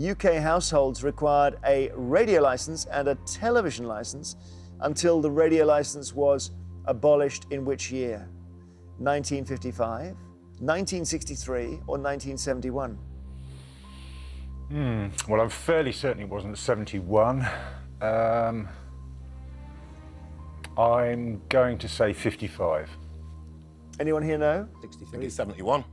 UK households required a radio licence and a television licence until the radio licence was abolished in which year? 1955, 1963 or 1971? Well, I'm fairly certain it wasn't 71. I'm going to say 55. Anyone here know? 63. I think it's 71.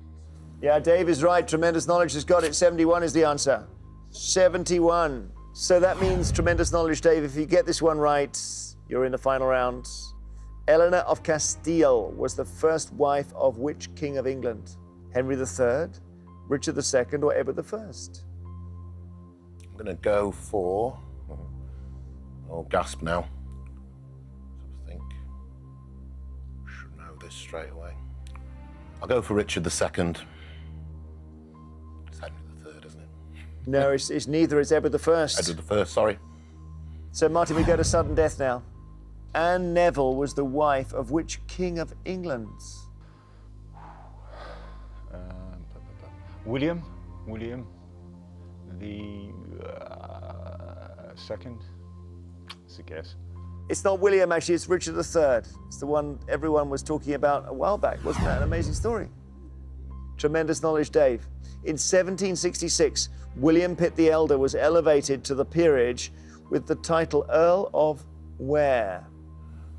Yeah, Dave is right. Tremendous Knowledge has got it. 71 is the answer. 71. So that means Tremendous Knowledge, Dave, if you get this one right, you're in the final round. Eleanor of Castile was the first wife of which king of England? Henry III, Richard II, or Edward I? I'm going to go for... Oh, gasp now. I think I should know this straight away. I'll go for Richard II. It's Henry III, isn't it? No, it's neither. It's Edward I. Edward I, sorry. So, Martin, we go to sudden death now. Anne Neville was the wife of which king of England? William the second. It's a guess. It's not William, actually, it's Richard III. It's the one everyone was talking about a while back. Wasn't that an amazing story? Tremendous Knowledge, Dave. In 1766, William Pitt the Elder was elevated to the peerage with the title Earl of where?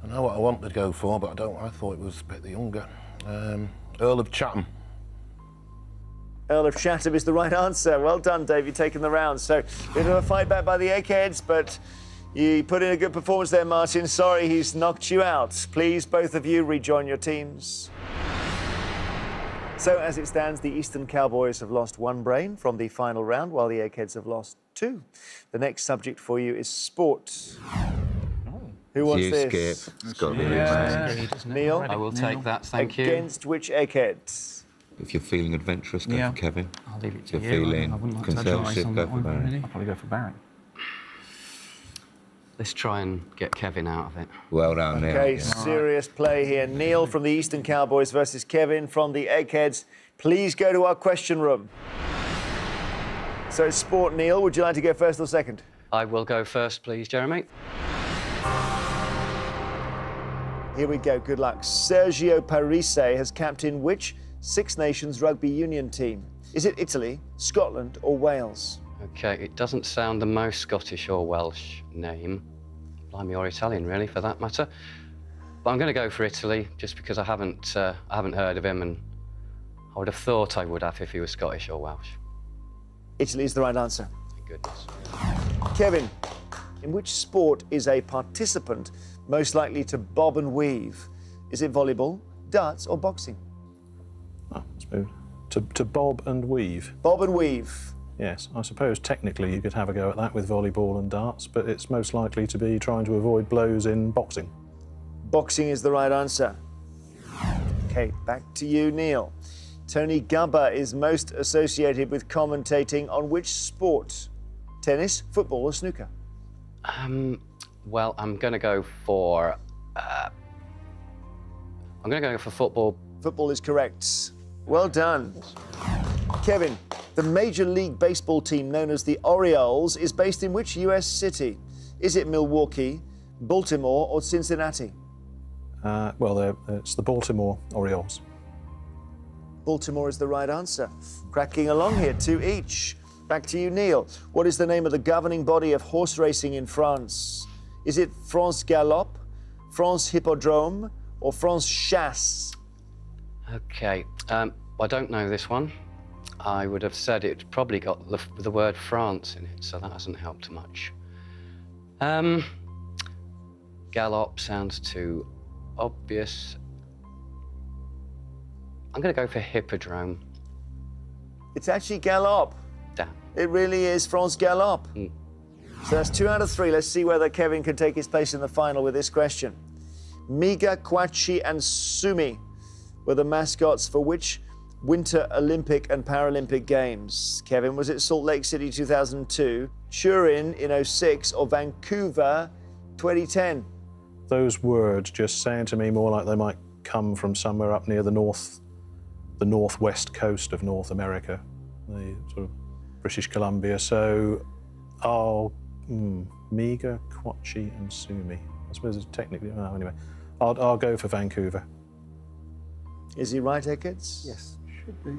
I know what I want to go for, but I thought it was a bit the younger. Earl of Chatham. Earl of Chatham is the right answer. Well done, Dave. You've taken the round. So, bit of a fight back by the Eggheads, but you put in a good performance there, Martin. Sorry, he's knocked you out. Please, both of you, rejoin your teams. So, as it stands, the Easton Cowboys have lost 1 brain from the final round, while the Eggheads have lost 2. The next subject for you is sport. Who wants this? Skip. It's got to be you. Neil? I will take that, thank you. Against which Egghead? If you're feeling adventurous, go for Kevin. I'll leave it to if you. you're feeling I wouldn't like conservative, go for Barry. Really. I'll probably go for Barry. Let's try and get Kevin out of it. Well done, Neil. Okay, serious play here. Neil from the Eastern Cowboys versus Kevin from the Eggheads. Please go to our question room. So, sport, Neil, would you like to go first or second? I will go first, please, Jeremy. Here we go, good luck. Sergio Parise has captained which Six Nations rugby union team? Is it Italy, Scotland or Wales? OK, it doesn't sound the most Scottish or Welsh name. Blimey, or Italian, really, for that matter. But I'm going to go for Italy, just because I haven't heard of him, and I would have thought I would have if he was Scottish or Welsh. Italy is the right answer. Thank goodness. Kevin, in which sport is a participant most likely to bob and weave? Is it volleyball, darts or boxing? Oh, to bob and weave. Bob and weave. Yes, I suppose technically you could have a go at that with volleyball and darts, but it's most likely to be trying to avoid blows in boxing. Boxing is the right answer. OK, back to you, Neil. Tony Gubba is most associated with commentating on which sport? Tennis, football or snooker? Well, I'm going to go for... football. Football is correct. Well done. Kevin, the Major League Baseball team known as the Orioles is based in which US city? Is it Milwaukee, Baltimore or Cincinnati? It's the Baltimore Orioles. Baltimore is the right answer. Cracking along here, 2 each. Back to you, Neil. What is the name of the governing body of horse racing in France? Is it France Galop, France Hippodrome or France Chasse? OK, I don't know this one. I would have said it probably got the word France in it, so that hasn't helped much. Gallop sounds too obvious. I'm going to go for Hippodrome. It's actually Galop. Damn. It really is France Galop. So that's 2 out of 3. Let's see whether Kevin can take his place in the final with this question. Miga, Kwachi and Sumi were the mascots for which Winter Olympic and Paralympic Games? Kevin, was it Salt Lake City 2002, Turin in 06 or Vancouver 2010? Those words just sound to me more like they might come from somewhere up near the northwest coast of North America. The sort of British Columbia, so I'll Miga, Kwachi and Sumi. I suppose it's technically, well, anyway. I'll go for Vancouver. Is he right, Eggheads? Yes, should be.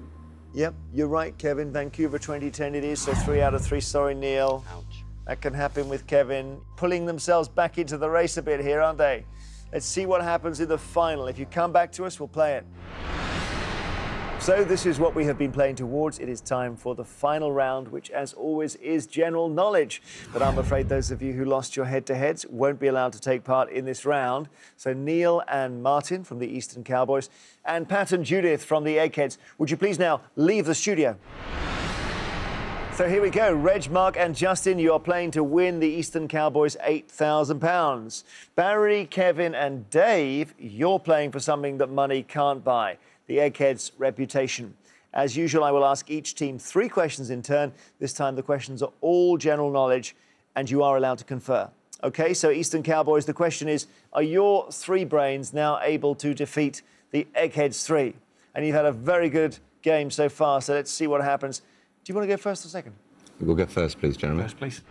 Yep, you're right, Kevin. Vancouver 2010 it is, so 3 out of 3. Sorry, Neil. Ouch. That can happen with Kevin. Pulling themselves back into the race a bit here, aren't they? Let's see what happens in the final. If you come back to us, we'll play it. So this is what we have been playing towards. It is time for the final round, which as always is general knowledge. But I'm afraid those of you who lost your head-to-heads won't be allowed to take part in this round. So Neil and Martin from the Easton Cowboys and Pat and Judith from the Eggheads, would you please now leave the studio? So here we go. Reg, Mark and Justin, you are playing to win the Easton Cowboys £8,000. Barry, Kevin and Dave, you're playing for something that money can't buy. The Eggheads' reputation. As usual, I will ask each team 3 questions in turn. This time the questions are all general knowledge and you are allowed to confer. OK, so Eastern Cowboys, the question is, are your 3 brains now able to defeat the Eggheads 3? And you've had a very good game so far, so let's see what happens. Do you want to go first or second? We'll go first, please, Jeremy. First, please.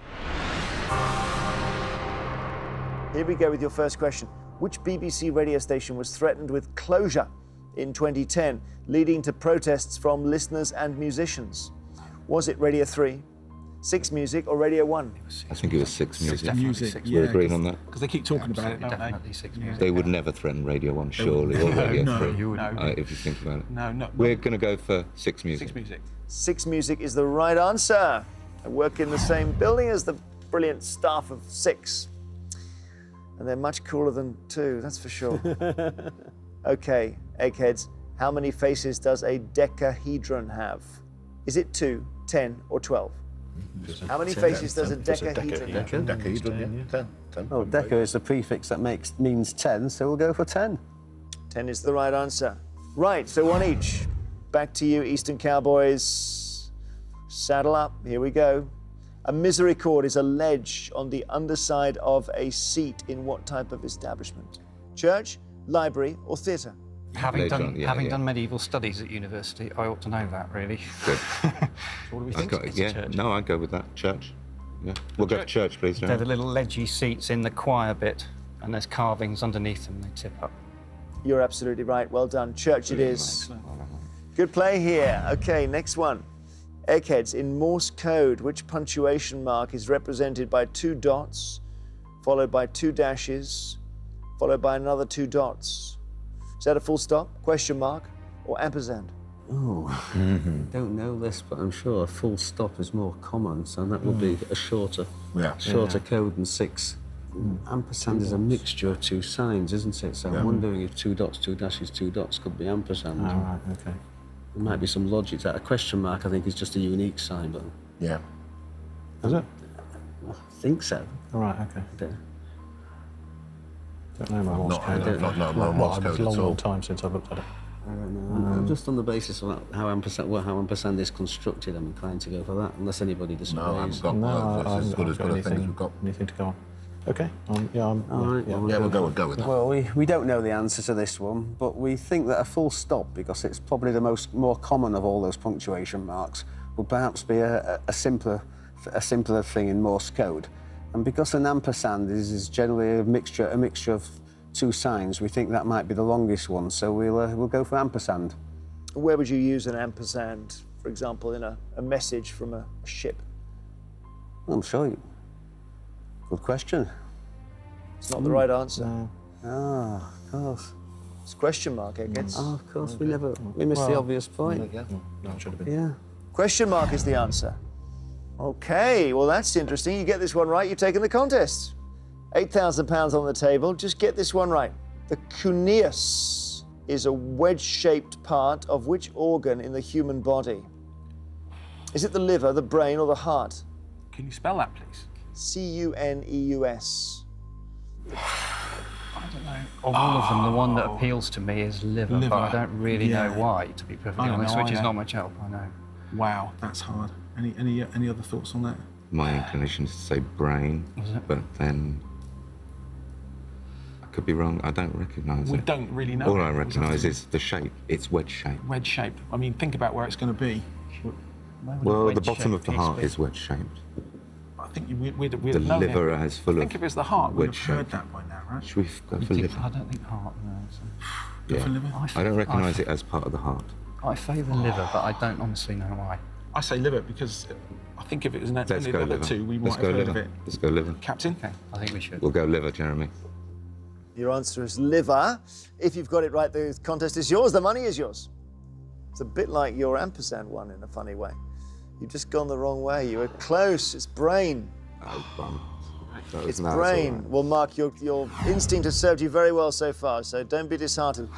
Here we go with your first question. Which BBC radio station was threatened with closure in 2010, leading to protests from listeners and musicians? Was it Radio 3, 6 Music or Radio 1? I think it was 6 Music. Music, We're agreeing on that? Because they keep talking about it, don't Definitely 6 Music. They would never threaten Radio 1, surely, or Radio 3, no. if you think about it. No. We're going to go for 6 Music. 6 Music. 6 Music is the right answer. I work in the same building as the brilliant staff of 6. And they're much cooler than 2, that's for sure. OK, Eggheads, how many faces does a decahedron have? Is it 2, 10 or 12? How many faces does a decahedron have? Decahedron, yeah. 10. Well, deca is the prefix that means 10, so we'll go for 10. 10 is the right answer. Right, so 1 each. Back to you, Eastern Cowboys. Saddle up, here we go. A misericord is a ledge on the underside of a seat in what type of establishment? Church, library or theatre? Having Later done medieval studies at university, I ought to know that, really. Good. What do we think? It's a church. No, I'd go with that. Church. Yeah. We'll go for church, please, They're Jeremy. the little ledgy seats in the choir bit, and there's carvings underneath them, they tip up. You're absolutely right. Well done. Church it is. Good play here. OK, next one. Eggheads, in Morse code, which punctuation mark is represented by 2 dots, followed by 2 dashes, followed by another 2 dots? Is that a full stop, question mark, or ampersand? Oh, don't know this, but I'm sure a full stop is more common, so that would be a shorter code than 6. Ampersand is a mixture of 2 signs, isn't it? So I'm wondering if 2 dots, 2 dashes, 2 dots could be ampersand. Oh, right, OK. There might be some logic to that. A question mark, I think, is just a unique sign, but Yeah. Is it? I think so. All right, OK. Don't- Don't know my Morse code. Not Well, Morse it's code a at long, all. long time since I've looked at it. I don't know. Just on the basis of how ampersand is constructed, I'm inclined to go for that, unless anybody disagrees. No, I haven't got No, that's as good as good a thing as we've got. anything to go on. OK, All right, yeah. well, Yeah, we'll go with that. Well, we don't know the answer to this one, but we think that a full stop, because it's probably the more common of all those punctuation marks, would perhaps be a simpler thing in Morse code. And because an ampersand is generally a mixture of 2 signs, we think that might be the longest one, so we'll go for ampersand. Where would you use an ampersand, for example, in a message from a ship? I'm sure you... Good question. It's not the right answer. Ah, of course. It's question mark, Eggheads. Oh, of course, we missed the obvious point. No, it should have been. Yeah. Question mark is the answer. OK, well, that's interesting. You get this one right, you've taken the contest. £8,000 on the table. Just get this one right. The cuneus is a wedge-shaped part of which organ in the human body? Is it the liver, the brain, or the heart? Can you spell that, please? C-U-N-E-U-S. I don't know. Of all of them, the one that appeals to me is liver, but I don't really know why, to be perfectly honest, which is not much help, I know. Wow, that's hard. Any other thoughts on that? My inclination is to say brain, but then I could be wrong. I don't recognise it. We don't really know. All I recognise is the shape. It's wedge shape. Wedge shape. I mean, think about where it's going to be. Well, the bottom of the heart is wedge-shaped. I think we'd The known liver it. is full of I think if it's the heart, we'd have wedge-shaped. heard that by now, right? Should we go for liver? I don't think heart, no. Go for liver? I don't recognise it as part of the heart. I favour liver, but I don't honestly know why. I say liver because I think if it was Let's only go the other liver. two, we Let's might go have heard liver. of it. Let's go liver. Captain? Okay, I think we should. We'll go liver, Jeremy. Your answer is liver. If you've got it right, the contest is yours. The money is yours. It's a bit like your ampersand one in a funny way. You've just gone the wrong way. You were close. It's brain. Oh, bum. It's brain. Well, Mark, your instinct has served you very well so far, so don't be disheartened.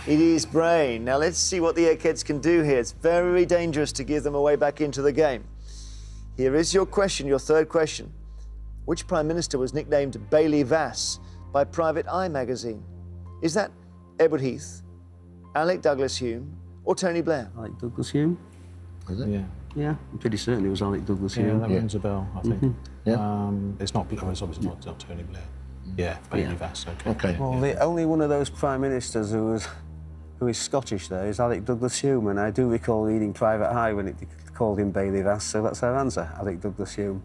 It is brain. Now, let's see what the Eggheads can do here. It's very dangerous to give them away back into the game. Here is your question, your third question. Which Prime Minister was nicknamed Bailey Vass by Private Eye magazine? Is that Edward Heath, Alec Douglas Hume, or Tony Blair? Alec Douglas Hume? Is it? Yeah. Yeah, I'm pretty certain it was Alec Douglas Yeah, Hume. that rings a bell, I think. Yeah. It's not, it's obviously not Tony Blair. Yeah, Bailey Vass, okay. Okay. Well, the only one of those Prime Ministers who is Scottish there is Alec Douglas Hume, and I do recall reading Private Eye when it called him Bailey Vass, so that's our answer, Alec Douglas Hume.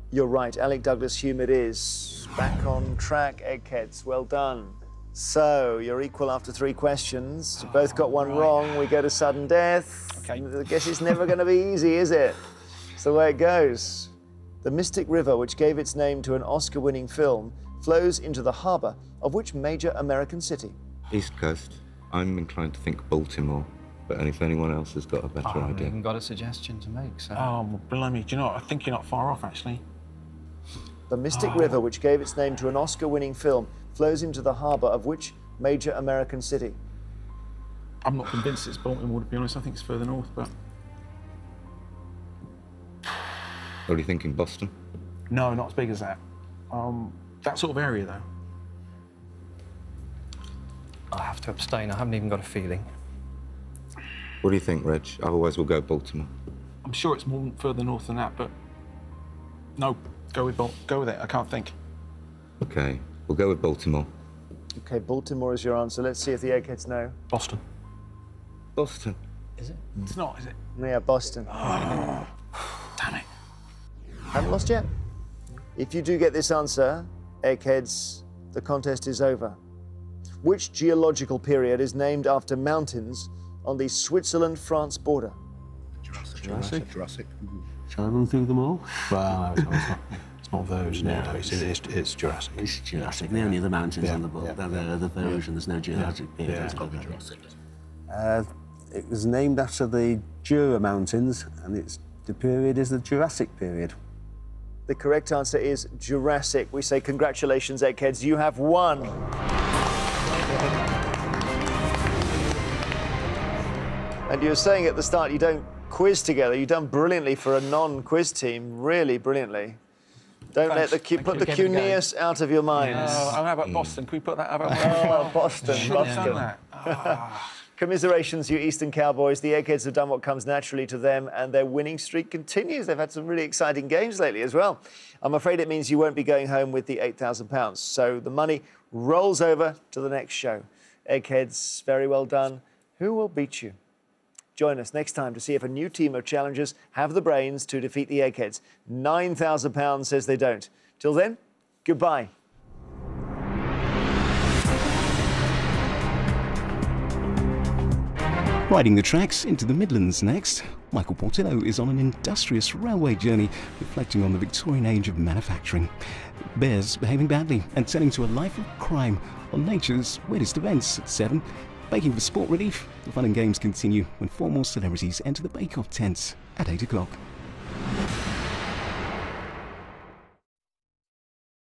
You're right, Alec Douglas Hume it is. Back on track, Eggheads, well done. So, you're equal after 3 questions. You both got one wrong, we go to sudden death. Okay. I guess it's never going to be easy, is it? It's the way it goes. The Mystic River, which gave its name to an Oscar-winning film, flows into the harbour of which major American city? East Coast. I'm inclined to think Baltimore, but if anyone else has got a better I haven't idea. even got a suggestion to make, so... Oh, blimey. Do you know what? I think you're not far off, actually. The Mystic River, which gave its name to an Oscar-winning film, flows into the harbour of which major American city? I'm not convinced it's Baltimore, to be honest. I think it's further north, but... What are you thinking, Boston? No, not as big as that. That sort of area, though. I have to abstain. I haven't even got a feeling. What do you think, Reg? Otherwise, we'll go Baltimore. I'm sure it's more further north than that, but... No, go with it. I can't think. Okay, we'll go with Baltimore. Okay, Baltimore is your answer. Let's see if the Eggheads know. Boston. Boston. Is it? It's not, is it? Yeah, Boston. Damn it. Haven't lost yet? If you do get this answer, Eggheads, the contest is over. Which geological period is named after mountains on the Switzerland-France border? Jurassic. Shall I run through them all? Well, no, it's not those. No, it's Jurassic. It's Jurassic. The only other mountains on the book. They're the Vosges, and there's no Jurassic period. It was named after the Jura Mountains, and the period is the Jurassic period. The correct answer is Jurassic. We say congratulations, Eggheads. You have won. And you were saying at the start you don't quiz together. You've done brilliantly for a non-quiz team, really brilliantly. Don't let the put the Cuneus out of your minds. Oh, how about Boston? Can we put that out? Oh, Boston. Should have done that. Commiserations, you Easton Cowboys. The Eggheads have done what comes naturally to them, and their winning streak continues. They've had some really exciting games lately as well. I'm afraid it means you won't be going home with the £8,000. So the money rolls over to the next show. Eggheads, very well done. Who will beat you? Join us next time to see if a new team of challengers have the brains to defeat the Eggheads. £9,000 says they don't. Till then, goodbye. Riding the tracks into the Midlands next, Michael Portillo is on an industrious railway journey reflecting on the Victorian age of manufacturing. Bears behaving badly and turning to a life of crime on nature's weirdest events at 7. Baking for sport relief, the fun and games continue when 4 more celebrities enter the Bake Off tents at 8 o'clock.